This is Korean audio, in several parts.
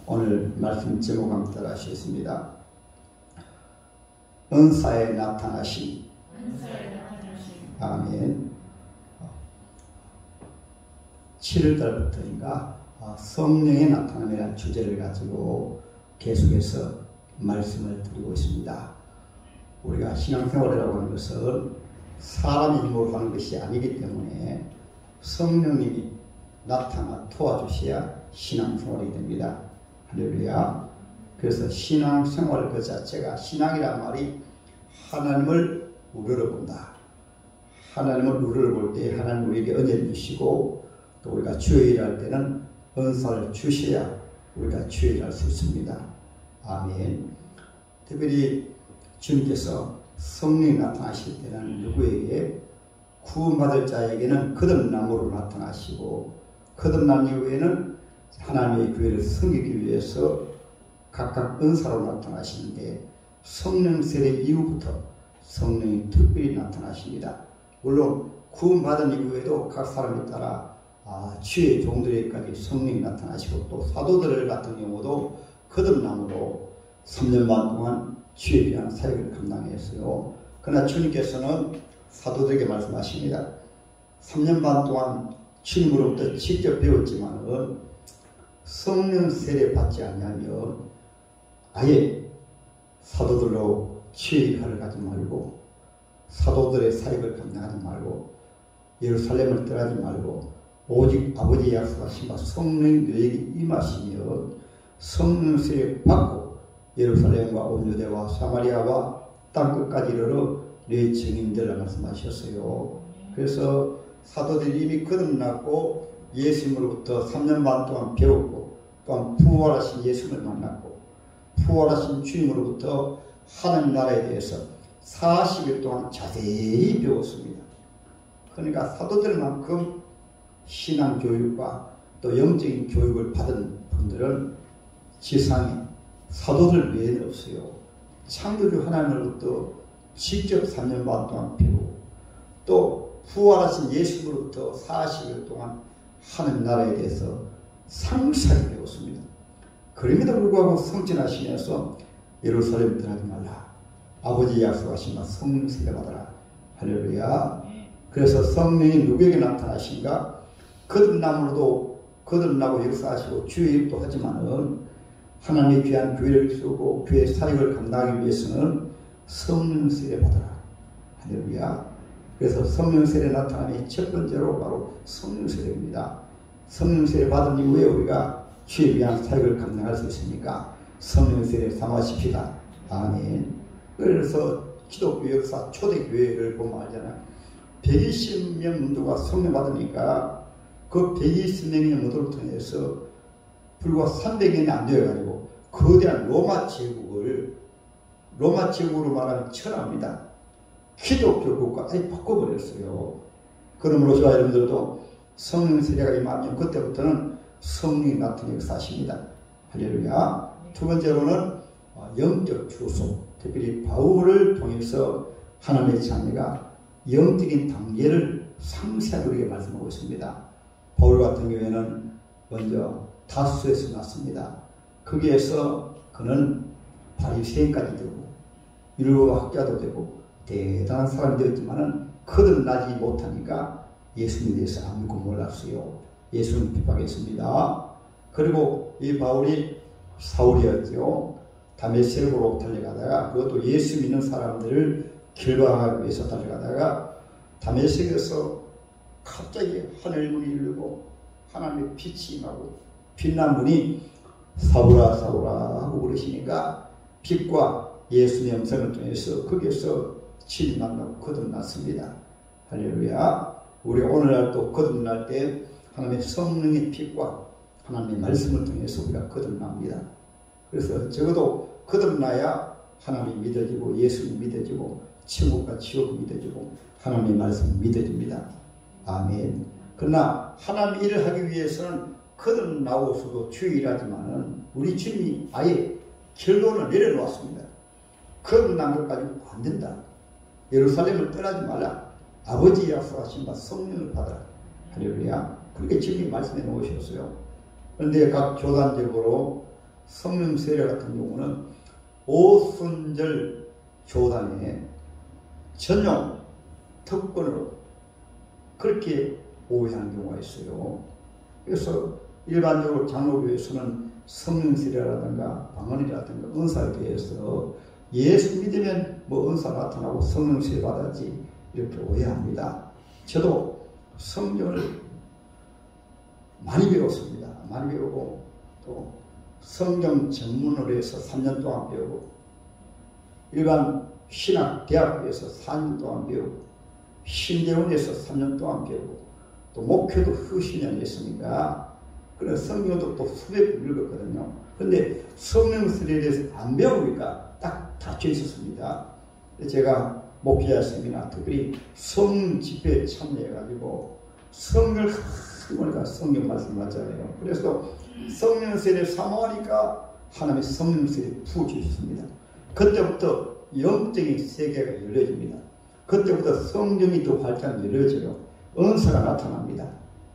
오늘 말씀 제목 한번 따라하시겠습니다. 은사에 나타나심. 아멘. 7월달부터인가 성령의 나타남이라는 주제를 가지고 계속해서 말씀을 드리고 있습니다. 우리가 신앙생활이라고 하는 것은 사람의 힘으로 하는 것이 아니기 때문에 성령님이 나타나 도와주셔야 신앙생활이 됩니다. 할렐루야. 그래서 신앙생활 그 자체가, 신앙이란 말이 하나님을 우러러본다. 하나님을 우러러볼 때 하나님 우리에게 은혜를 주시고, 또 우리가 주일할 때는 은사를 주셔야 우리가 주일할 수 있습니다. 아멘. 특별히 주님께서 성령이 나타나실 때는 누구에게? 구원받을 자에게는 거듭남으로 나타나시고, 거듭난 이후에는 하나님의 교회를 섬기기 위해서 각각 은사로 나타나시는데, 성령 세례 이후부터 성령이 특별히 나타나십니다. 물론 구원받은 이후에도 각 사람에 따라 주의 종들에게까지 성령이 나타나시고, 또 사도들 같은 경우도 거듭남으로 3년 반 동안 주에 대한 사역을 감당했어요. 그러나 주님께서는 사도들에게 말씀하십니다. 3년 반 동안 주님으로부터 직접 배웠지만은 성령 세례 받지 않으면 아예 사도들로 주의 일을 가지 말고, 사도들의 사역을 감당하지 말고, 예루살렘을 떠나지 말고, 오직 아버지의 약속하신 바 성령 너에게 임하시면 성령 세례 받고 예루살렘과 온 유대와 사마리아와 땅끝까지 이르러 내 증인되라 말씀하셨어요. 그래서 사도들이 이미 거듭났고 예수님으로부터 3년 반 동안 배웠고, 또한 부활하신 예수님을 만났고, 부활하신 주님으로부터 하나님 나라에 대해서 40일 동안 자세히 배웠습니다. 그러니까 사도들만큼 신앙 교육과 또 영적인 교육을 받은 분들은 지상에 사도들 외에는 없어요. 창조주 하나님으로부터 직접 3년 반 동안 배우고, 또 부활하신 예수님으로부터 40일 동안 하나님 나라에 대해서 상세하게 배웠습니다. 그럼에도 불구하고 성진하시면서 예루살렘 떠나지 말라. 아버지 약속하신 바 성령 세례 받아라. 할렐루야. 그래서 성령이 누구에게 나타나신가? 거듭남으로도 거듭나고 역사하시고 주의 일도 하지만은 하나님의 귀한 교회를 세우고 교회 사역을 감당하기 위해서는 성령 세례 받아라. 할렐루야. 그래서 성령 세례 나타남이 첫 번째로 바로 성령 세례입니다. 성령 세례 받은 이후에 우리가 주에 위한 사역을 감당할 수 있으니까 성령 세례 삼하십시다. 아멘. 그래서 기독교 역사 초대 교회를 보면 알잖아요. 120명 문도가 성령 받으니까 그 120명의 문도를 통해서 불과 300년이 안 되어가지고 거대한 로마 제국으로 말하면 천하입니다. 기독교 국가까지 바꿔버렸어요. 그러므로 저와 여러분들도 성령 세례가 임하면 그때부터는 성령이 나타나는 역사십니다. 할렐루야. 두 번째로는 영적 주소, 특별히 바울을 통해서 하나님의 자녀가 영적인 단계를 상세하게 우리에게 말씀하고 있습니다. 바울 같은 경우에는 먼저 다수에서 났습니다. 거기에서 그는 바리새인까지 되고 율법학자도 되고 대단한 사람이 되었지만은 거듭나지 못하니까 예수님에 대해서 아무것도 몰랐어요. 예수님 핍박했습니다. 그리고 이 바울이 사울이었죠. 다메섹으로 달려가다가, 그것도 예수 믿는 사람들을 결박하기 위해서 달려가다가 다메섹에서 갑자기 하늘문이 열리고 하나님의 빛이 임하고 빛난 분이 사울아 사울아 하고 부르시니까 빛과 예수님의 음성을 통해서 거기에서 진리 만나고 거듭났습니다. 할렐루야. 우리 오늘날 또 거듭날 때 하나님의 성령의 빛과 하나님의 말씀을 통해서 우리가 거듭납니다. 그래서 적어도 거듭나야 하나님이 믿어지고 예수님이 믿어지고 천국과 지옥이 믿어지고 하나님의 말씀이 믿어집니다. 아멘. 그러나 하나님 일을 하기 위해서는 거듭나고서도 주의하지만은 우리 주님이 아예 결론을 내려놓았습니다. 거듭난 것 가지고 안 된다. 예루살렘을 떠나지 말라. 아버지 약속하신 바 성령을 받아라. 할렐루야. 그렇게 주님이 말씀해 놓으셨어요. 그런데 각 교단적으로 성령 세례 같은 경우는 오순절 교단에 전용 특권으로 그렇게 오해하는 경우가 있어요. 그래서 일반적으로 장로교에서는 성령 세례라든가 방언이라든가 은사에 대해서 예수 믿으면 뭐 은사 나타나고 성령 세례 받았지 이렇게 오해합니다. 저도 성경을 많이 배웠습니다. 많이 배우고 또 성경 전문으로 해서 3년 동안 배우고 일반 신학 대학교에서 4년 동안 배우고 신대원에서 3년 동안 배우고 또 목회도 수십 년 했으니까 그래서 성경도 또 수백 번 읽었거든요. 그런데 성령 세례에 대해서 안 배우니까 딱 닫혀 있었습니다. 제가 목회자 세미나 특별히 성령 집회에 참여해가지고 성경을 보니까 성경 말씀 맞잖아요. 그래서 성령 세례 사모하니까 하나님의 성령 세례 부어주셨습니다. 그때부터 영적인 세계가 열려집니다. 그때부터 성경이 또 활짝 열려져요. 은사가 나타납니다.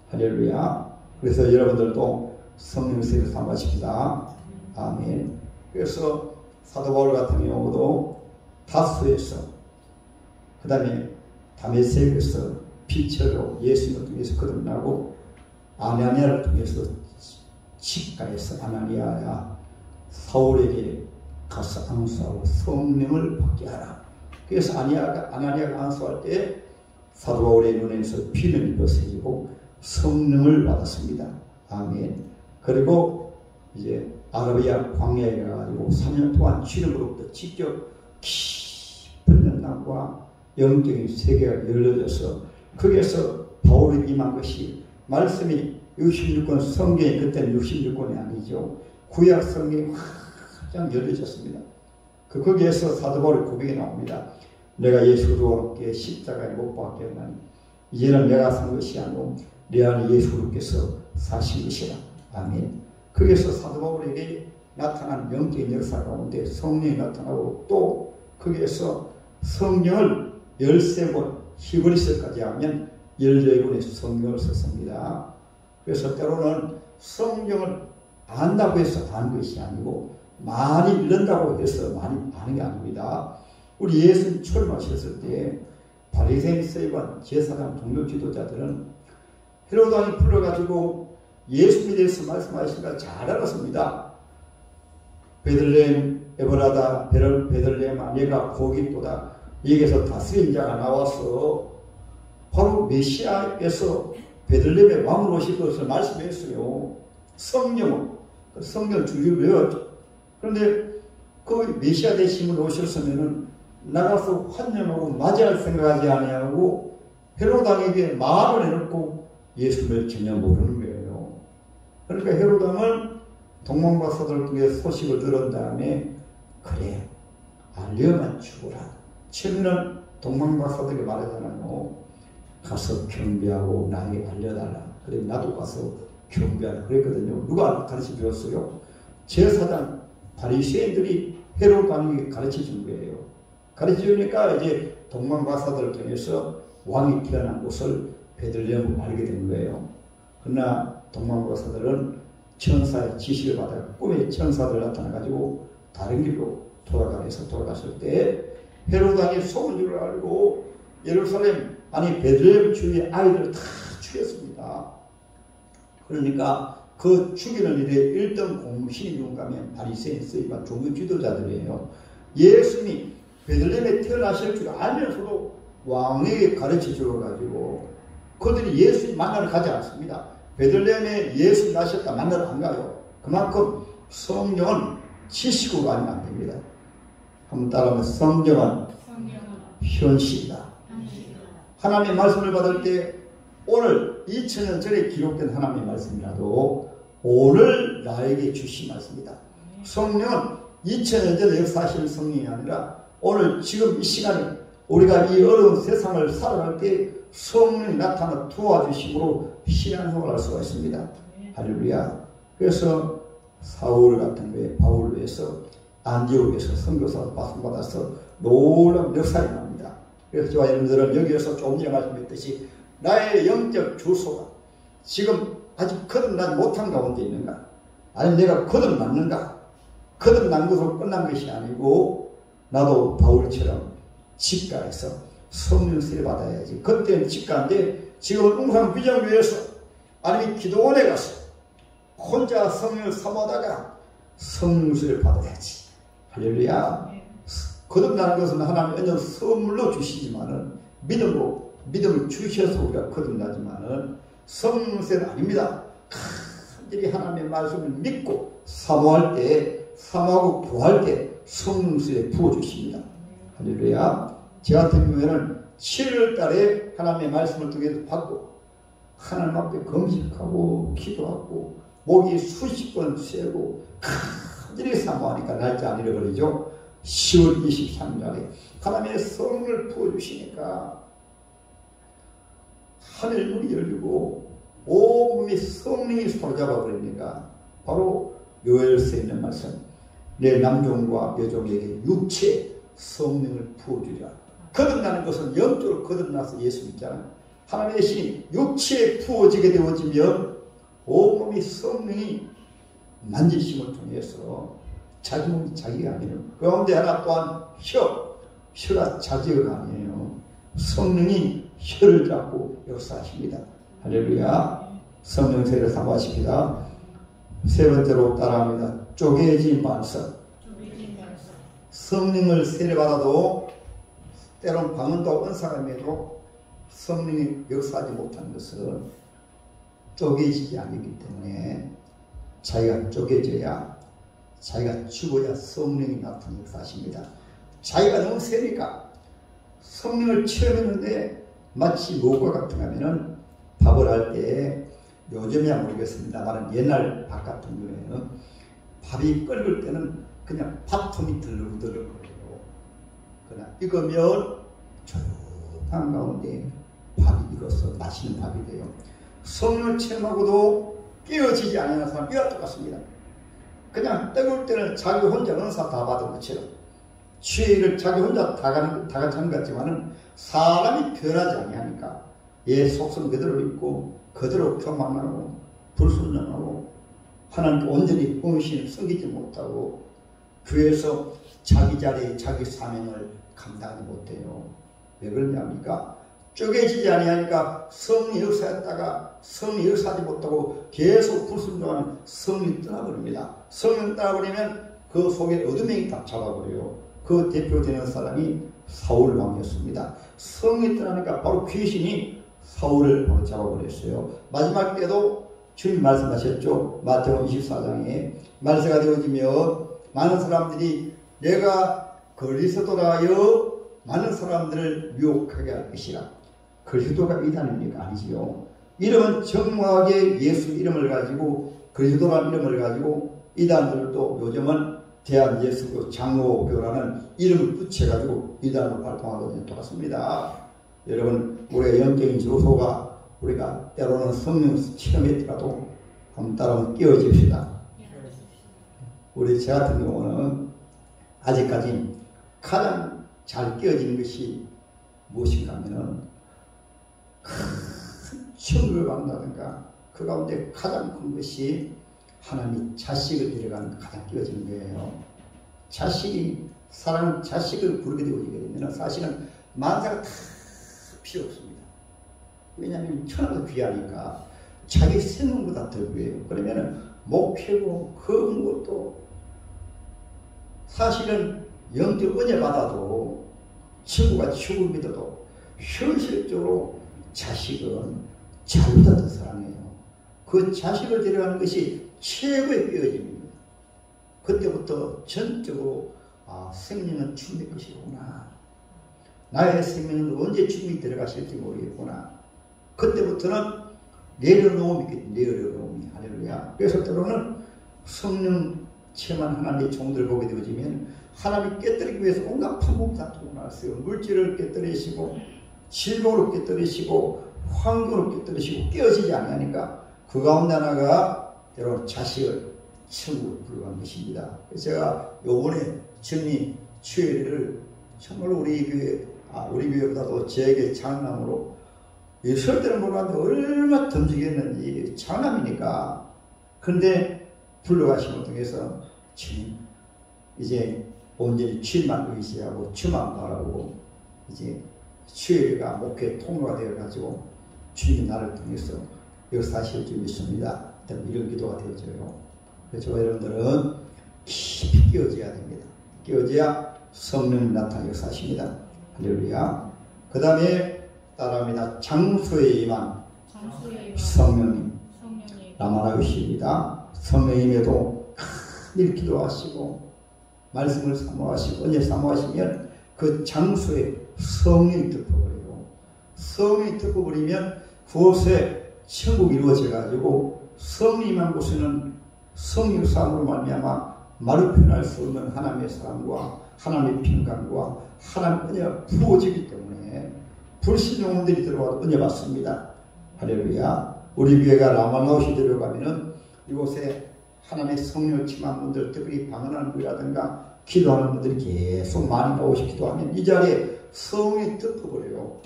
할렐루야. 그래서 여러분들도 성령 세례 사모하십시다. 아멘. 그래서 사도 바울 같은 경우도 다스에서 그 다음에 다메섹에서 피처로 예수님을 통해서 거듭나고 아나니아를 통해서 직가에서 아나니아야 사울에게 가서 안수하고 성령을 받게 하라. 그래서 아나니아가 안수할 때 사도 바울의 눈에서 피는 벗어지고 성령을 받았습니다. 아멘. 그리고 이제 아라비아 광야에 가가지고 3년 동안 주님으로부터 직접 깊은 연락과 영적인 세계가 열려져서 거기에서 바울이 임한 것이 말씀이 66권 성경이 그때는 66권이 아니죠. 구약 성경이 확 열려졌습니다. 거기에서 사도 바울의 고백이 나옵니다. 내가 예수 그리스도와 함께 십자가에 못 박혔나니 이제는 내가 산 것이 아니고 내 안에 예수 그리스도께서 사신 것이라. 아멘. 거기에서 사도 바울에게 나타난 영적인 역사 가운데 성령이 나타나고 또 거기에서 성령을 13번 히브리서까지 하면 14권의 성경을 썼습니다. 그래서 때로는 성경을 안다고 해서 아는 것이 아니고 많이 읽는다고 해서 많이 아는 게 아닙니다. 우리 예수님 출마하셨을 때 바리새인 서기관 제사장 종교 지도자들은 헤로드 왕이 불러가지고 예수님에 대해서 말씀하시니까 잘 알았습니다. 베들레헴 에브라다 베들레헴 아내가 거기보다 여기에서 다스린 자가 나와서 바로 메시아에서 베들레헴에 왕으로 오실 것을 말씀했어요. 성경을 줄줄 외웠죠. 그런데 그 메시아 대신으로 오셨으면은 나가서 환영하고 맞이할 생각하지 아니하고 헤로당에게 말을 해놓고 예수를 전혀 모르는 거예요. 그러니까 헤로당은 동문과사들 통해 소식을 들은 다음에 그래 알려만 주거라. 처음에는 동문과사들에게 말하잖아요. 가서 경배하고 나에게 알려달라. 그래 나도 가서 경배하라 그랬거든요. 누가 가르쳐 주었어요? 제사장 바리새인들이 헤롯 왕에게 가르쳐 준 거예요. 가르쳐 주니까 이제 동문과사들을 통해서 왕이 태어난 곳을 베들레헴을 알게 된 거예요. 그러나 동문과사들은 천사의 지시를 받아 꿈에 천사들 나타나가지고 다른 길로 돌아갔을 때 헤롯 왕이 속은 줄 알고 예루살렘 아니 베들레헴 주위의 아이들을 다 죽였습니다. 그러니까 그 죽이는 일에 1등 공신이 누군가 하면 바리새인 서기관 종교 지도자들이에요. 예수님이 베들레헴에 태어나실 줄 알면서도 왕에게 가르쳐 주어가지고 그들이 예수님 만나러 가지 않습니다. 베들레헴에 예수 나셨다 만나러 안 가요. 그만큼 성경은 지식으로 알면 안 됩니다. 한번 따라하면 성경은 현실이다. 하나님의 말씀을 받을 때 오늘 2000년 전에 기록된 하나님의 말씀이라도 오늘 나에게 주신 말씀이다. 성령은 2000년 전에 역사하신 성령이 아니라 오늘 지금 이 시간에 우리가 이 어려운 세상을 살아갈 때 성령이 나타나 도와주심으로 신앙생활을 할 수가 있습니다. 할렐루야. 그래서 사울 같은 거에 바울로 해서 안디옥에서 선교사로 받아서 놀라운 역사가 납니다. 그래서 저와 여러분들은 여기에서 조금 전에 말씀드렸듯이 나의 영적 주소가 지금 아직 거듭나지 못한 가운데 있는가? 아니면 내가 거듭났는가? 거듭난 것으로 끝난 것이 아니고 나도 바울처럼 직가해서 성령 세례받아야지. 그때는 직가인데 지금은 웅상비전교회에서 아니면 기도원에 가서 혼자 성령을 사모하다가 성령 세례를 받아야지. 할렐루야. 거듭나는 것은 하나님의 언약 선물로 주시지만은 믿음을 주셔서 우리가 거듭나지만은 성령 세례는 아닙니다. 간절히 하나님의 말씀을 믿고 사모할 때, 사모하고 구할 때 성령 세례 부어주십니다. 할렐루야. 저 같은 경우에는 7월 달에 하나님의 말씀을 통해서 받고 하나님 앞에 금식하고 기도하고 목이 수십 번 쐬고 간절히 사모하니까 날짜 안 잃어버리죠. 10월 23일에 하나님의 성령을 부어주시니까 하늘문이 열리고 온몸이 성령이 사로잡아 버리니까 바로 요엘서에 있는 말씀, 내 남종과 여종에게 육체 성령을 부어주리라. 거듭나는 것은 영적으로 거듭나서 예수 믿잖아요. 하나님의 신이 육체에 부어지게 되어지면 온몸이 성령이 만지심을 통해서 자기 몸이 자기가 아니에요. 그 가운데 하나 또한 혀가 자기가 아니에요. 성령이 혀를 잡고 역사하십니다. 할렐루야. 성령 세례를 사모하십니다. 세 번째로 따라합니다. 쪼개진 반석. 성령을 세례받아도 때론 방언도 은사감에도 성령이 역사하지 못한 것은 쪼개지지 않기 때문에 자기가 쪼개져야, 자기가 죽어야 성령이 나타나는 역사하십니다. 자기가 너무 세니까 성령을 체험했는데 마치 무엇과 같은가 하면은 밥을 할 때 요즘이야 모르겠습니다만 옛날 밥 같은 경우에는 밥이 끓을 때는 그냥 밥통이 들럭들럭거려요. 그러나 익으면 조용한 가운데 밥이 익어서 맛있는 밥이 돼요. 성령을 체험하고도 깨어지지 않는 사람 이와 똑같습니다. 그냥 뜨거울 때는 자기 혼자 은사 다 받은 것처럼 취해를 자기 혼자 다 같이 하는 것 같지만은 사람이 변하지 아니하니까 얘 속성 그대로 있고 그대로 교만하고 불순종하고 하나님께 온전히 헌신을 섬기지 못하고 교회에서 자기 자리에 자기 사명을 감당하지 못해요. 왜 그러냐니까 쪼개지지 아니하니까 성령이 역사했다가 성령이 역사하지 못하고 계속 불순종하면 성령이 떠나버립니다. 성령 떠나버리면 그 속에 어둠이 다 잡아버려요. 그 대표되는 사람이 사울 왕이었습니다. 성령이 떠나니까 바로 귀신이 사울을 바로 잡아버렸어요. 마지막 때도 주님 말씀하셨죠. 마태복음 24장에 말세가 되어지며 많은 사람들이 내가 그리스도라 하여 많은 사람들을 유혹하게 할 것이라. 그리스도가 이단입니까? 아니지요. 이름은 정확하게 예수 이름을 가지고 그리스도라는 이름을 가지고 이단들도 요즘은 대한예수교 장로교라는 이름을 붙여가지고 이단으로 활동하거든요. 똑같습니다. 여러분 우리가 영적인 주소가 우리가 때로는 성령 체험했더라도 한번 따라오면 깨어집시다. 우리 저 같은 경우는 아직까지 가장 잘 깨어지는 것이 무엇인가 하면은 큰 천국을 받는다든가 그 가운데 가장 큰 것이 하나님이 자식을 데려가는 가장 깨어지는 거예요. 자식이 사랑하는 자식을 부르게 되어지게 되면 사실은 만사가 다 필요 없습니다. 왜냐하면 천하가 귀하니까 자기 생명보다 더 귀해요. 그러면은 목표고 그 것도 사실은 영적 은혜 받아도 친구가 축을 믿어도 현실적으로 자식은 자기보다 더 사랑해요. 그 자식을 데려가는 것이 최고의 깨어짐입니다. 그때부터 전적으로 생명은 주님의 것이구나. 나의 생명은 언제 주님이 들어가실지 모르겠구나. 그때부터는 내려놓음이 할렐루야. 그래서 때로는 성령 체험한 하나님의 종들을 보게 되어지면 하나님이 깨뜨리기 위해서 온갖 방법 다 동원하세요. 물질을 깨뜨리시고 질병으로 깨뜨리시고 환경으로 깨뜨리시고 깨어지지 않으니까 그 가운데 하나가 때로는 자식을 천국으로 불러간 것입니다. 그래서 제가 요번에 정리 추회를 정말 우리 교회보다도 제게 장남으로 설 때는 몰랐는데 얼마나 덤지겠는지 장남이니까. 근데 불러가심을 통해서 주님 이제 온전히 주만 의지하고 주만 바라보고 이제 주의가 목회 통로가 되어가지고 주님이 나를 통해서 역사하실 줄 믿습니다. 이런 기도가 되어져요. 그래서 여러분들은 깊이 깨어져야 됩니다. 깨어져야 성령님 나타나 역사하십니다. 할렐루야. 그 다음에 따라합니다. 장소에 임한 성령님 라마나우시입니다. 성령님에도 늘 기도하시고 말씀을 사모하시고 언제 사모하시면 그 장소에 성령이 덮어버려요. 성령이 덮어버리면 그곳에 천국이 이루어져가지고 성령님한 곳에는 성령 사람으로 말미암아 말로 표현할 수 없는 하나님의 사랑과 하나님의 평강과 하나님의 은혜가 부어지기 때문에 불신 영혼들이 들어와도 은혜 받습니다. 할렐루야. 우리 교회가 라마나우시 들어가면은 이곳에 하나님의 성령을 침한 분들, 특별히 방언하는 분이라든가 기도하는 분들이 계속 많이 나오시 기도하면 이 자리에 성령이 덮어버려요.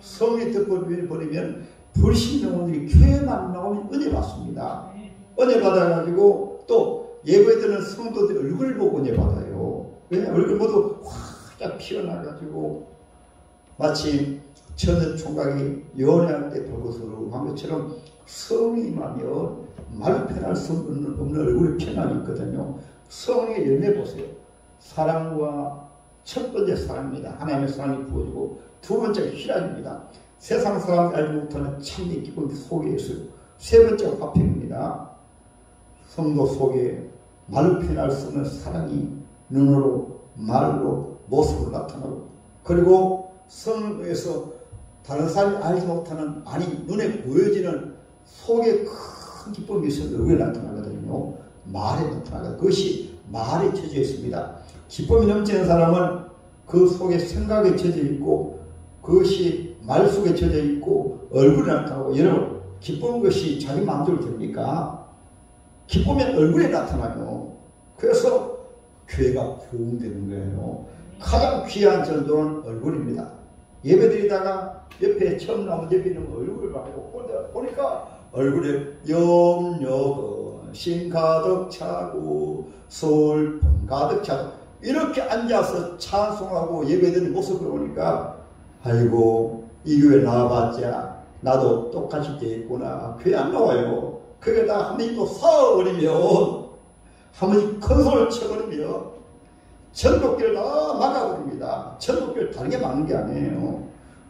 성령이 덮어버리면 불신 영혼들이 교회만 나오면 은혜 받습니다. 은혜 받아가지고 또 예배에 드는 성도들이 얼굴을 보고 은혜 받아요. 왜냐 얼굴 모두 확 피어나가지고 마치 천년 총각이 연애할 때 돌고서한 것처럼 성령이면 말로 표현할 수 없는 얼굴이 편안이 있거든요. 성령의 열매 보세요. 사랑과 첫 번째 사랑입니다. 하나님의 사랑이 부어지고 두 번째가 희락입니다. 세상 사람이 알지 못하는 참된 기쁨 속에 있어요. 세 번째가 화평입니다. 성도 속에 말로 표현할 수 없는 사랑이 눈으로 말로 모습으로 나타나고 그리고 성령에서 다른 사람이 알지 못하는 아니 눈에 보여지는 속에 큰 기쁨이 있어서 얼굴에 나타나거든요. 말에 나타나거든요. 그것이 말에 젖어 있습니다. 기쁨이 넘치는 사람은 그 속에 생각에 젖어 있고 그것이 말 속에 젖어 있고 얼굴에 나타나고 여러분 기쁜 것이 자기 마음대로 됩니까? 기쁘면 얼굴에 나타나요. 그래서 교회가 부흥되는 거예요. 가장 귀한 전도는 얼굴입니다. 예배드리다가 옆에 처음 나온 예배 있는 얼굴을 보니까 얼굴에 염려가 심 가득 차고 슬픔 가득 차고 이렇게 앉아서 찬송하고 예배드리는 모습을 보니까 아이고 이 교회 나와봤자 나도 똑같이 돼 있구나. 교회 안 나와요. 거기다 한 번씩 또 싸워버리면 한 번씩 큰 소리를 쳐버리면 전도길을 다 막아버립니다. 전도길을 다르게 막는 게 아니에요.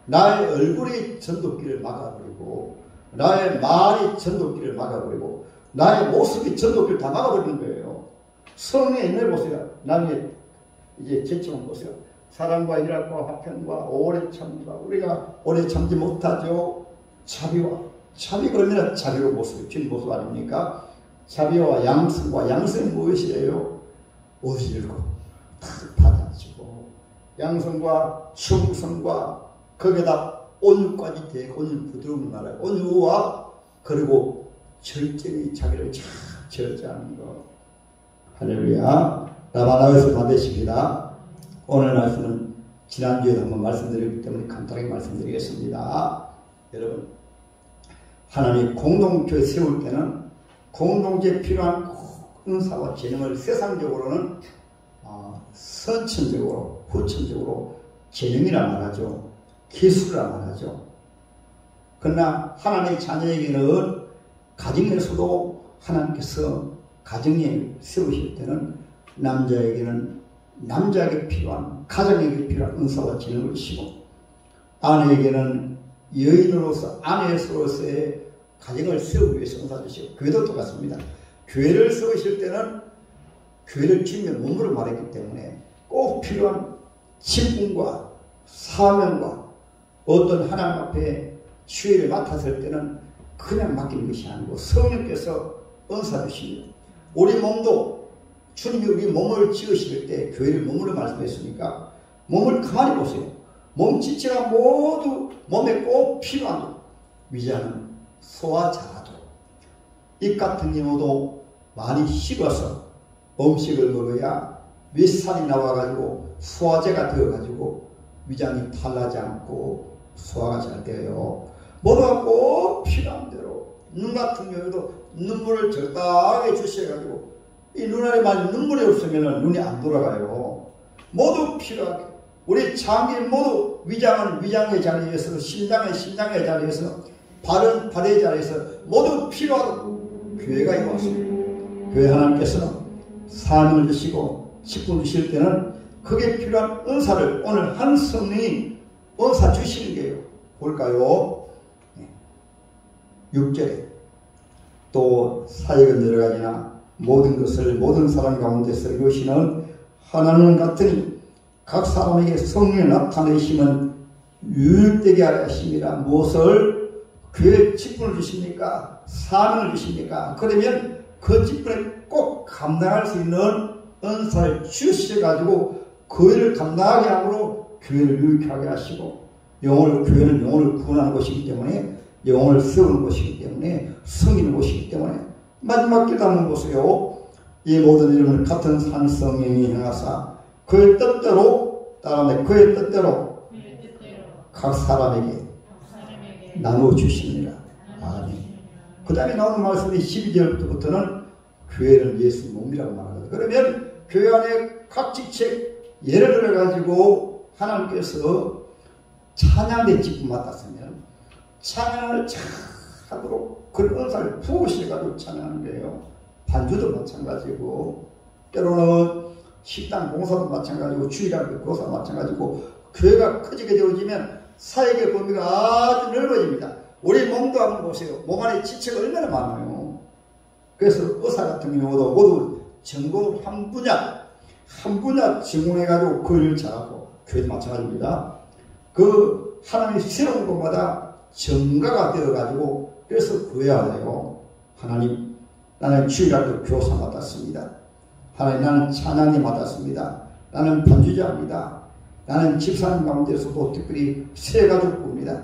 나의 얼굴이 전도길을 막아버리고 나의 말이 전도길을 막아버리고 나의 모습이 전도길을 다 막아버리는 거예요. 성령의 인내 보세요. 나중에 이제 제침을 보세요. 사랑과 일학과 화평과 오래 참과 우리가 오래 참지 못하죠. 자비가 얼마나 자비로운 모습이 주님 모습 아닙니까? 자비와 양성과 양성이 무엇이에요? 옷을 입고 다 받아주고 양성과 충성과 거기다 온유까지 되고 온유 부드러운 나라 온유와 그리고 절제히 자기를 잘 저자하는 것. 할렐루야. 라마나우에서 받으십니다. 오늘 말씀은 지난주에도 한번 말씀드렸기 때문에 간단하게 말씀드리겠습니다. 여러분 하나님 공동교회 세울 때는 공동체에 필요한 은사와 재능을 세상적으로는 선천적으로 후천적으로 재능이라 말하죠. 기술이라 말하죠. 그러나 하나님의 자녀에게는 가정에서도 하나님께서 가정에 세우실 때는 남자에게는 남자에게 필요한 가정에게 필요한 은사와 재능을 주시고 아내에게는 여인으로서 아내로서의 가정을 세우기 위해서 은사 주시고 교회도 똑같습니다. 교회를 세우실 때는 교회를 주님의 몸으로 말했기 때문에 꼭 필요한 직분과 사명과 어떤 하나님 앞에 주의를 맡았을 때는 그냥 맡기는 것이 아니고 성령께서 은사 주십니다. 우리 몸도 주님이 우리 몸을 지으실 때 교회를 몸으로 말씀했으니까 몸을 가만히 보세요. 몸 지체가 모두 몸에 꼭 필요한 위자는 소화 잘하도록 입 같은 경우도 많이 식어서 음식을 먹어야 윗살이 나와가지고 소화제가 되어가지고 위장이 탈나지 않고 소화가 잘 돼요. 모두가 꼭 필요한 대로 눈 같은 경우도 눈물을 적당하게 주셔가지고 이 눈 안에만 눈물이 없으면 눈이 안 돌아가요. 모두 필요하게. 우리 장기인 모두 위장은 위장의 자리에서, 심장은 심장의 자리에서, 발은 발의 자리에서 모두 필요하다고 교회가 이루었습니다. 교회 하나님께서는 삶을 주시고 직분 주실 때는 그게 필요한 은사를 오늘 한 성령이 은사 주시는 게요. 볼까요? 6절에 또 사역은 여러 가지나 모든 것을 모든 사람 가운데서 이루시는 하나님 같으니 각 사람에게 성령이 나타내시면 유익되게 하려 하십니다. 무엇을? 교회 직분을 주십니까? 사명을 주십니까? 그러면 그 직분을 꼭 감당할 수 있는 은사를 주셔가지고 그 일을 감당하게 함으로 교회를 유익하게 하시고 교회는 영혼을 구원하는 것이기 때문에 영혼을 세우는 것이기 때문에 성인의 것이기 때문에 마지막 기도 한번 보세요. 이 모든 이름을 같은 산 성령이 행하사 그의 뜻대로 따라내 그의 뜻대로 각 사람에게 나누어 주십니다. 아멘. 그 다음에 나오는 말씀이 12절부터는 교회는 예수 몸이라고 말합니다. 그러면 교회 안에 각 직책 예를 들어가지고 하나님께서 찬양의 직분 맡았으면 찬양을 잘 하도록 그런 은사를 부으셔가지고 찬양하는 거예요. 반주도 마찬가지고 때로는 식당 봉사도 마찬가지고 주일학교 교사 마찬가지고 교회가 커지게 되어지면 사역의 범위가 아주 넓어집니다. 우리 몸도 한번 보세요. 몸 안에 지체가 얼마나 많아요. 그래서 의사 같은 경우도 모두 전공 한 분야 전공해가지고 그 일을 잘하고 교회도 마찬가지입니다. 그 하나님이 새로운 것마다 전가가 되어가지고 그래서 구해야 돼요. 하나님 나는 주일학교 교사 맡았습니다. 하나님 나는 찬양이 맡았습니다. 나는 반주자입니다. 나는 집사님 가운데서도 특별히 세 가족부입니다.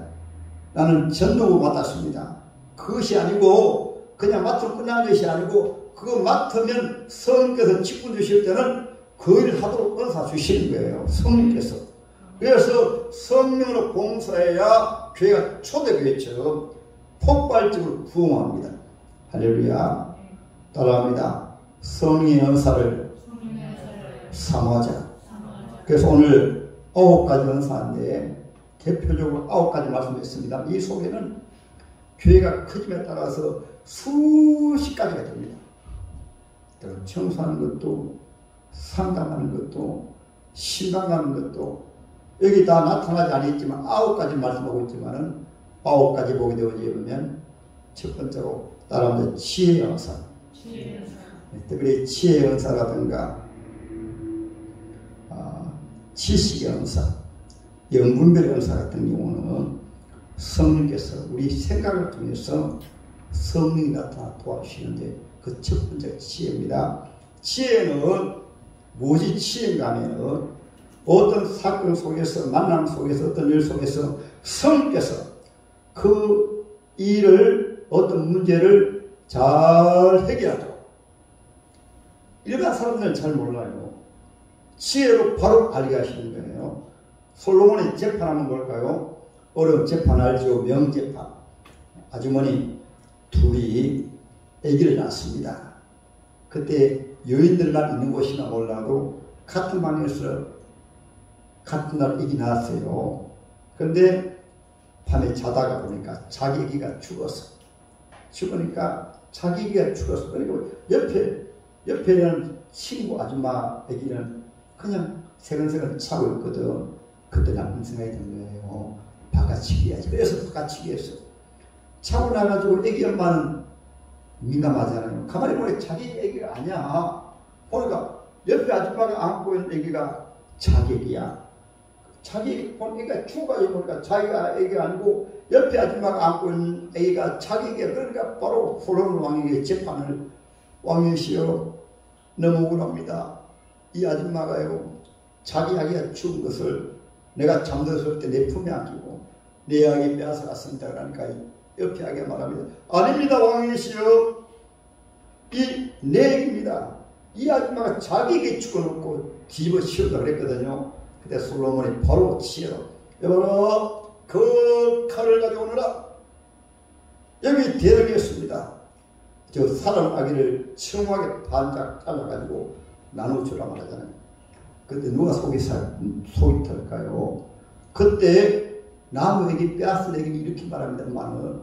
나는 전도부 맡았습니다. 그것이 아니고 그냥 맡으면 끝난 것이 아니고 그거 맡으면 성령께서 직분 주실 때는 그 일을 하도록 은사 주시는 거예요. 성령께서. 그래서 성령으로 봉사해야 교회가 초대교회처럼 폭발적으로 부흥합니다. 할렐루야. 따라합니다. 성령의 은사를 사모하자. 그래서 오늘 9가지 은사인데 대표적으로 9가지 말씀드렸습니다. 이 속에는 교회가 커짐에 따라서 수십 가지가 됩니다. 청소하는 것도 상담하는 것도 신방하는 것도 여기 다 나타나지 않았지만 9가지 말씀하고 있지만은 9가지 보게 되어지면 첫 번째로 따라합니다. 지혜의 은사. 특별히 지혜의 은사라든가 지식의 은사, 영분별의 은사 같은 경우는 성령께서 우리 생각을 통해서 성령이 나타나 도와주시는데 그 첫 번째 지혜입니다. 지혜는 무엇이 지혜인가 하면은 어떤 사건 속에서 만남 속에서 어떤 일 속에서 성령께서 그 일을 어떤 문제를 잘 해결하도록 일반 사람들은 잘 몰라요. 지혜로 바로 알게 하시는 거예요. 솔로몬이 재판하는 걸까요? 어려운 재판 알죠? 명재판. 아주머니 둘이 아기를 낳습니다. 그때 여인들만 있는 곳이나 몰라도 같은 방에서 같은 날 아기 낳았어요. 그런데 밤에 자다가 보니까 자기 아기가 죽으니까 자기 아기가 죽었어. 그리고 옆에 있는 친구 아줌마 아기는 그냥 새근새근 차고 있거든. 그때 나쁜 생각이 든 거예요. 바깥치기 해야지. 그래서 바깥치기 했어. 차고 나가지고 아기 엄마는 민감하잖아요. 가만히 보니 자기 아기가 아니야. 보니까 옆에 아줌마가 안고 있는 아기가 자기 아기야. 자기 아기가 죽어가지고 보니까 자기가 아기가 아니고 옆에 아줌마가 안고 있는 아기가 자기 아기야. 그러니까 바로 솔로몬 왕에게 재판을 왕이시여 너무 억울합니다. 이 아줌마가요 자기 아기가 죽은 것을 내가 잠들었을 때 내 품에 안기고 내 아기 빼앗아갔습니다. 그러니까 옆에 아기가 말합니다. 아닙니다 왕이시여 이 내 아기입니다. 이 아줌마가 자기에게 죽어놓고 뒤집어 씌운다 그랬거든요. 그때 솔로몬이 바로 지혜로 여보라 그 칼을 가져오느라 여기 대령이었습니다. 저 사람 아기를 청하게 반짝 잘라가지고 나눠주라 말하잖아요. 그때 누가 속이 털까요? 그때 나무에게 빼앗으려기 이렇게 말합니다만,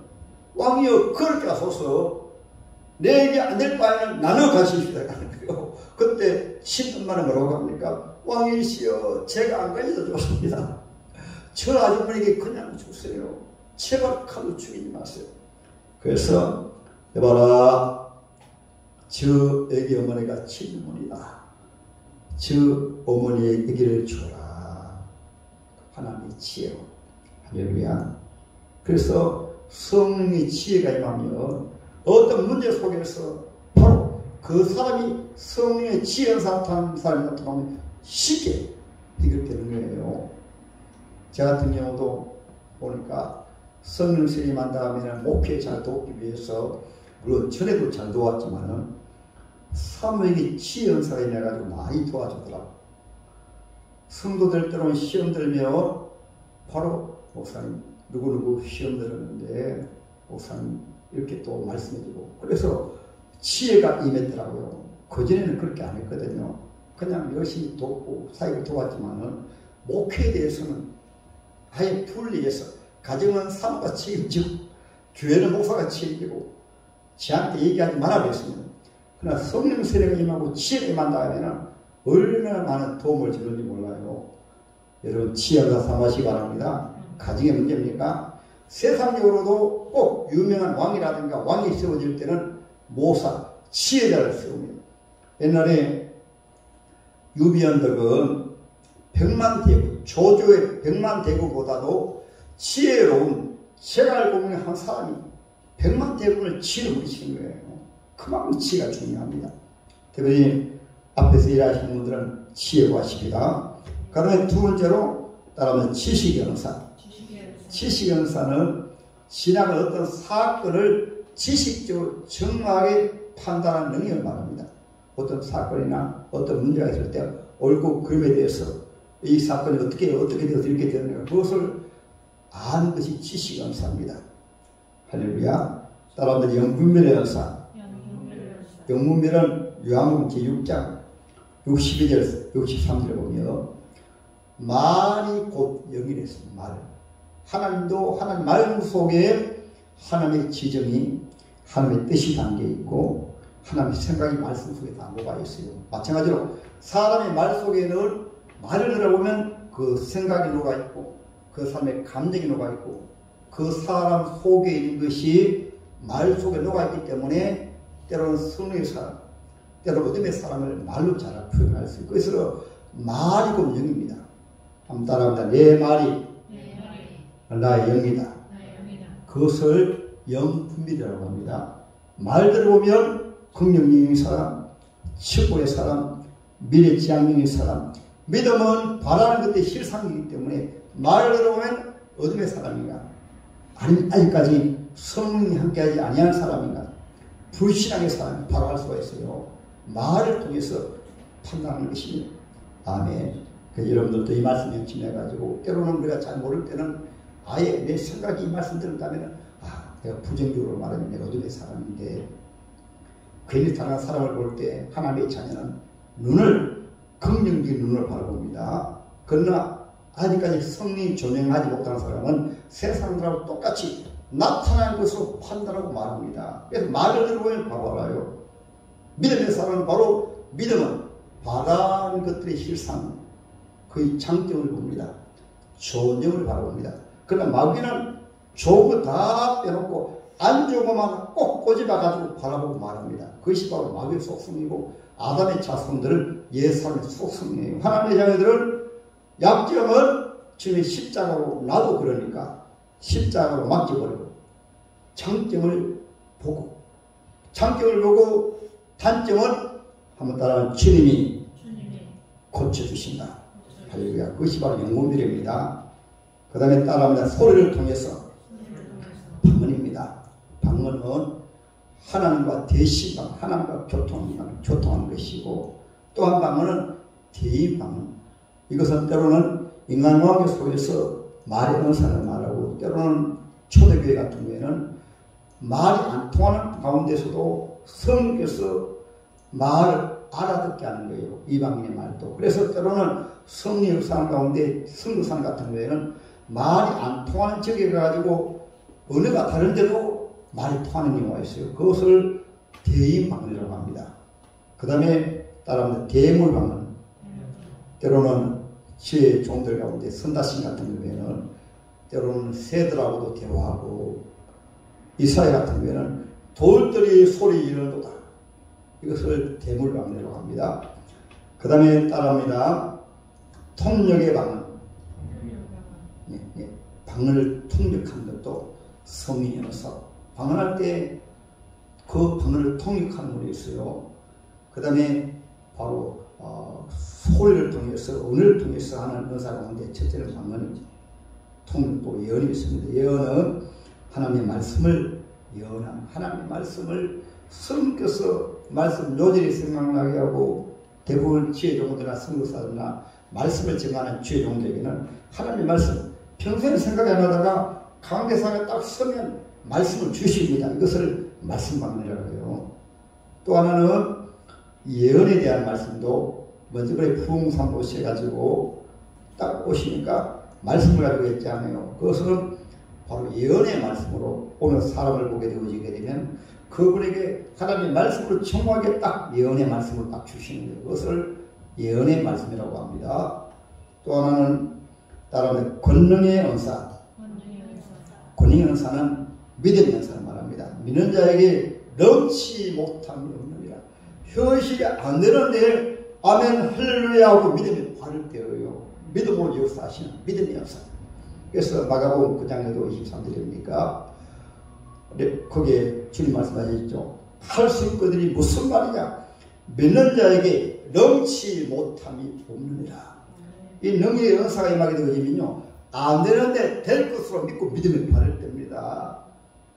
왕이여 그렇게 하소서, 내게 안 될 바에는 나눠 가십시다. 그때 신분만은 뭐라고 합니까? 왕이시여 제가 안 가져다 줬습니다. 저 아주머니에게 그냥 주세요. 제발 칼로 죽이지 마세요. 그래서 여봐라, 저 애기 어머니가 친문이다. 저 어머니의 애기를 줘라. 하나님의 지혜로. 할렐루야. 그래서 성령의 지혜가 임하면 어떤 문제 속에서 바로 그 사람이 성령의 지혜가 나타나는 사람이 나타나면 쉽게 해결되는 거예요. 저 같은 경우도 보니까 성령 세임한 다음에는 목회 잘 돕기 위해서, 물론 전에도 잘 도왔지만은 사모에게 지혜 은사가 인해가지고 많이 도와주더라고. 성도들 때로는 시험 들면 바로 목사님 누구누구 시험 들었는데 목사님 이렇게 또 말씀해주고, 그래서 지혜가 임했더라고요. 그전에는 그렇게 안 했거든요. 그냥 열심히 돕고 사역을 도왔지만은 목회에 대해서는 아예 분리해서, 가정은 사모가 책임지고 교회는 목사가 책임지고 저한테 얘기하지 말아 그랬습니다. 그러나 성령 세례가 임하고 지혜가 임한다면은 얼마나 많은 도움을 주는지 몰라요. 여러분 지혜가 삼으시기 바랍니다. 가정의 문제입니까? 세상적으로도 꼭 유명한 왕이라든가 왕이 세워질 때는 모사, 지혜자를 세웁니다. 옛날에 유비언덕은 백만대국, 조조의 백만대국보다도 지혜로운 제갈공명의 한 사람이 백만대국을 지혜로 부리시는 거예요. 그만큼 지혜가 중요합니다. 특별히 앞에서 일하시는 분들은 지혜구하십니다. 그 다음에 두 번째로 따라하면 지식연사. 지식연사는 지나간 어떤 사건을 지식적으로 정확하게 판단하는 능력을 말합니다. 어떤 사건이나 어떤 문제가 있을 때 옳고 그름에 대해서 이 사건이 어떻게 되어서 이렇게 되는가, 그것을 아는 것이 지식연사입니다. 할렐루야. 따라하면 영분별의 연사. 영분별은 요한복음 제6장 62절 63절에 보면 말이 곧 영이랬습니다. 말. 하나님도 하나님 말 속에 하나님의 지정이, 하나님의 뜻이 담겨 있고 하나님의 생각이 말씀 속에 담고가 있어요. 마찬가지로 사람의 말 속에는 말을 들어보면 그 생각이 녹아있고 그 사람의 감정이 녹아있고 그 사람 속에 있는 것이 말 속에 녹아있기 때문에 때로는 성령의 사람, 때로 어둠의 사람을 말로 잘 표현할 수 있고, 그래서 말이 곧 영입니다. 한번 따라합니다. 내 말이 나의 영이다. 그것을 영분별이라고 합니다. 말 들어보면 긍정적인 사람, 축복의 사람, 미래지향적인 사람, 믿음은 바라는 것들이 실상이기 때문에 말을 들어보면 어둠의 사람인가, 아니면 아직까지 성령이 함께하지 아니한 사람인가, 불신앙의 사람이 바로 알 수가 있어요. 말을 통해서 판단하는 것입니다. 아멘. 여러분들도 이 말씀 연침해가지고 때로는 우리가 잘 모를 때는 아예 내 생각이 이 말씀 들었다면 내가 부정적으로 말하면 내가 어둠의 사람인데, 괜히 다른 사람을 볼 때 하나님의 자녀는 눈을, 긍정적인 눈을 바라봅니다. 그러나 아직까지 성령이 조명하지 못한 사람은 세상들하고 똑같이 나타나는 것으로 판단하고 말합니다. 그래서 말을 들어보면 바로 알아요. 믿음의 사람은 바로 믿음은 바라는 것들의 실상, 그의 장점을 봅니다. 좋은 점을 바라봅니다. 그러나 마귀는 좋은 거 다 빼놓고 안 좋은 것만 꼭 꼬집어가지고 바라보고 말합니다. 그것이 바로 마귀의 속성이고 아담의 자손들은 예수님의 속성이에요. 하나님의 자녀들은 약점은 주님의 십자가로 나도 그러니까 십자가로 맡겨버리고 장점을 보고 단점은 한번 따라하면 주님이 고쳐주신다. 할렐루야. 그것이 바로 영분별입니다. 그 다음에 따라합니다. 소리를 통해서 방언입니다. 방언은 하나님과 대시방, 하나님과 교통하는 것이고, 또 한 방언은 대인방언. 이것은 때로는 인간관계 속에서 말의 은사를 말하고, 때로는 초대교회 같은 경우에는 말이 안 통하는 가운데서도 성령께서 말을 알아듣게 하는 거예요. 이방인의 말도. 그래서 때로는 성령 역사 가운데 선교사람 같은 경우에는 말이 안 통하는 지역에 가지고 언어가 다른데도 말이 통하는 경우가 있어요. 그것을 대인방언이라고 합니다. 그 다음에 따라하면 대물방언. 때로는 지혜 종들 가운데 선다신 같은 경우에는 때로는 새들하고도 대화하고 이사야 같은 경우에는 돌들이 소리 이르도다. 이것을 대물방언이라고 합니다. 그 다음에 따라합니다. 통역의 방언. 방언을 통역하는 것도 성인이어서 방언할 때 그 방언을 통역하는 분이 있어요. 그 다음에 바로 소리를 통해서 언어를 통해서 하는 은사 가운데 첫째는 방언이죠. 통역도 예언이 있습니다. 예언은 하나님의 말씀을 예언한 하나님의 말씀을 성령께서 말씀 요절히 생각나게 하고 대부분 지혜 종들이나 선교사들이나 말씀을 증하는 지혜 종들에게는 하나님의 말씀 평소에 생각이 안 하다가 강대상에 딱 서면 말씀을 주십니다. 이것을 말씀 방언이라고 해요. 또 하나는 예언에 대한 말씀도 먼저 그래 부흥산 오셔가지고 딱 오시니까 말씀을 가지고 있지 않아요. 그것은 바로 예언의 말씀으로 오늘 사람을 보게 되어지게 되면 그분에게 하나님의 말씀으로 정확하게 딱 예언의 말씀을 딱 주시는 거예요. 그것을 예언의 말씀이라고 합니다. 또 하나는 따라하면 권능의 은사. 권능의 은사는 믿음의 은사를 말합니다. 믿는 자에게 넘치 못함이 없느니라. 현실이 안 되는데 아멘 할렐루야 하고 믿음이 발을 떼어요. 믿음으로 역사하시는 믿음의 은사. 그래서 마가복음 9장에도 23절입니까? 거기에 주님 말씀하셨죠. 할 수 있거든이 무슨 말이냐? 믿는 자에게 넘치 못함이 없느니라. 이 능력의 은사가 임하게 되어지면요, 안 되는데 될 것으로 믿고 믿음의 발을 뗍니다.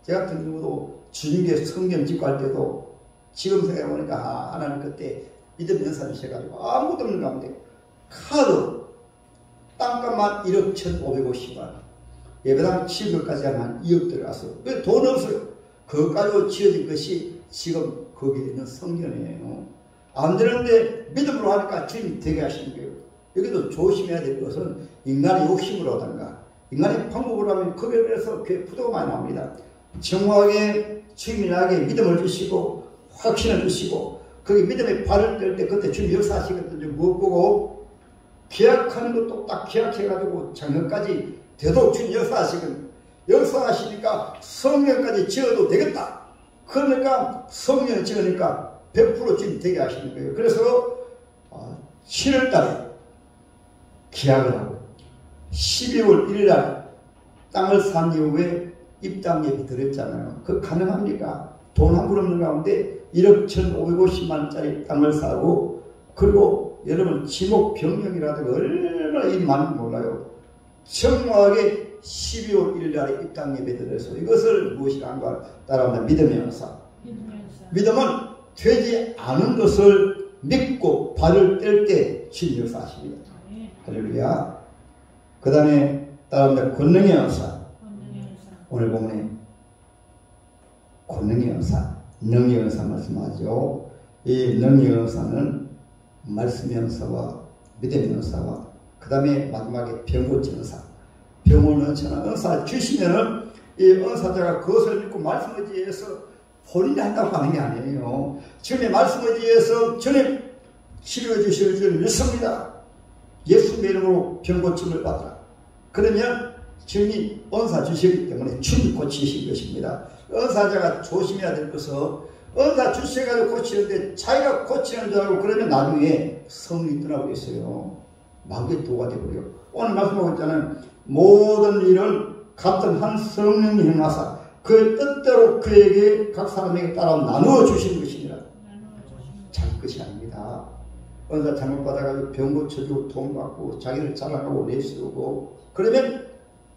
제 같은 경우도 주님께 성경 짓고 할 때도 지금 생각해보니까 하나님 그때 믿음의 은사 주셔가지고 아무것도 없는 가운데 카드 땅값만 1억 1,550만 예배당 지은 것까지 한 2억 들어가서 돈 없어요. 그것까지 지어진 것이 지금 거기에 있는 성전이에요. 안 되는데 믿음으로 하니까 주님이 되게 하시는 거예요. 여기도 조심해야 될 것은 인간의 욕심으로 하던가 인간의 방법으로 하면 거기에 대해서 부도가 많이 나옵니다. 정확하게 주님이 나에게 믿음을 주시고 확신을 주시고 거기 믿음의 발을 뗄 때 그때 주님 역사하시거든요. 무엇 보고 계약하는 것도 딱 계약해가지고 작년까지 되도록 주님 역사하시거든요. 역사하시니까 성령까지 지어도 되겠다. 그러니까 성령 지으니까 100% 주님 되게 하시는 거예요. 그래서 7월 달에 계약을 하고 12월 1일 날 땅을 산 이후에 입당 예비 드렸잖아요. 그거 가능합니까? 돈 한 푼 없는 가운데 1억 1,550만 원짜리 땅을 사고 그리고 여러분 지목 변경이라든가 얼마나 일이 많은지 몰라요. 정확하게 12월 1일 날에 입당 예배 드려서 이것을 무엇이라 한가 따라한다. 믿음의 은사. 믿음은 되지 않은 것을 믿고 발을 뗄 때 주님 역사하십니다. 할렐루야. 그 다음에 따라합니다. 권능의 은사. 오늘 본문에 권능의 은사, 능의 은사 말씀하죠. 이 능의 은사는 말씀의 은사와 믿음의 은사와 그 다음에 마지막에 병고치 은사. 병을 넣는 은사 주시면은 이 은사자가 그것을 믿고 말씀을 의지해서 본인이 한다고 하는 게 아니에요. 주님의 말씀을 의지해서 주님 치료해 주실 줄 믿습니다. 예수님의 이름으로 병고침을 받으라. 그러면 주님이 은사 주시기 때문에 주님이 고치신 것입니다. 은사자가 조심해야 될 것은 은사 주셔가지고 고치는데 자기가 고치는 줄 알고 그러면 나중에 성이 떠나고 있어요. 마귀의 도가 되고요. 오늘 말씀하고 있잖아요. 모든 일은 같은 한 성령이 행하사 그의 뜻대로 그에게 각 사람에게 따라 나누어 주시는 것이니라. 자기 것이 아닙니다. 은사 잘못 받아가지고 병 고쳐주고 돈 받고 자기를 자랑하고 내세우고 그러면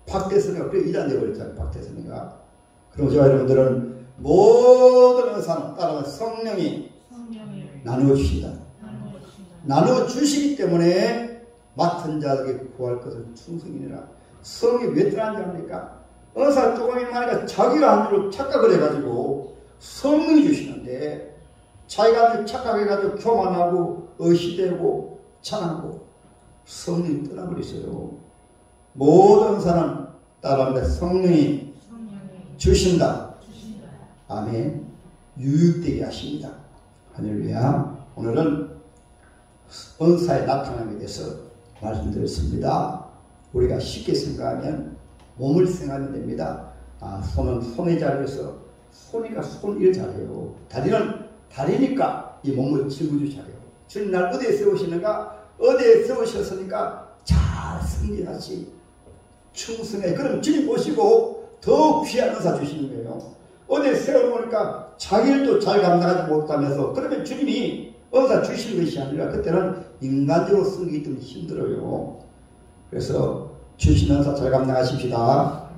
박대선이가 그래 이단 되어버렸잖아요. 박대선이가. 그럼 저와 여러분들은 모든 은사는 따라서 성령이 나누어 주신다. 나누어 주시기 때문에 맡은 자에게 구할 것은 충성이니라. 성이 왜 떠난지 합니까? 은사 조금이 많으니까 자기가 한 줄로 착각을 해가지고 성령이 주시는데 하시는데 자기가 착각해가지고 교만하고 의시되고 찬하고 성령이 떠나버렸어요. 모든 사람 따라하는데 성령이 주신다. 아멘. 유익되게 하십니다. 할렐루야. 오늘은 은사의 나타남에 대해서 말씀드렸습니다. 우리가 쉽게 생각하면 몸을 생각하면 됩니다. 손은 손의 자리에서 손이니까 손일 잘해요. 다리는 다리니까 이 몸을 짊어지기 잘해요. 주님 날 어디에 세우시는가? 어디에 세우셨으니까 잘 승리하시 충성해. 그럼 주님 보시고 더 귀한 은사 주시는 거예요. 어디에 세워놓으니까 자기 일도 잘 감당하지 못하면서 그러면 주님이 은사 주시는 것이 아니라 그때는 인간적으로 쓰기 때문에 힘들어요. 그래서 주신 은사 잘 감당하십시다.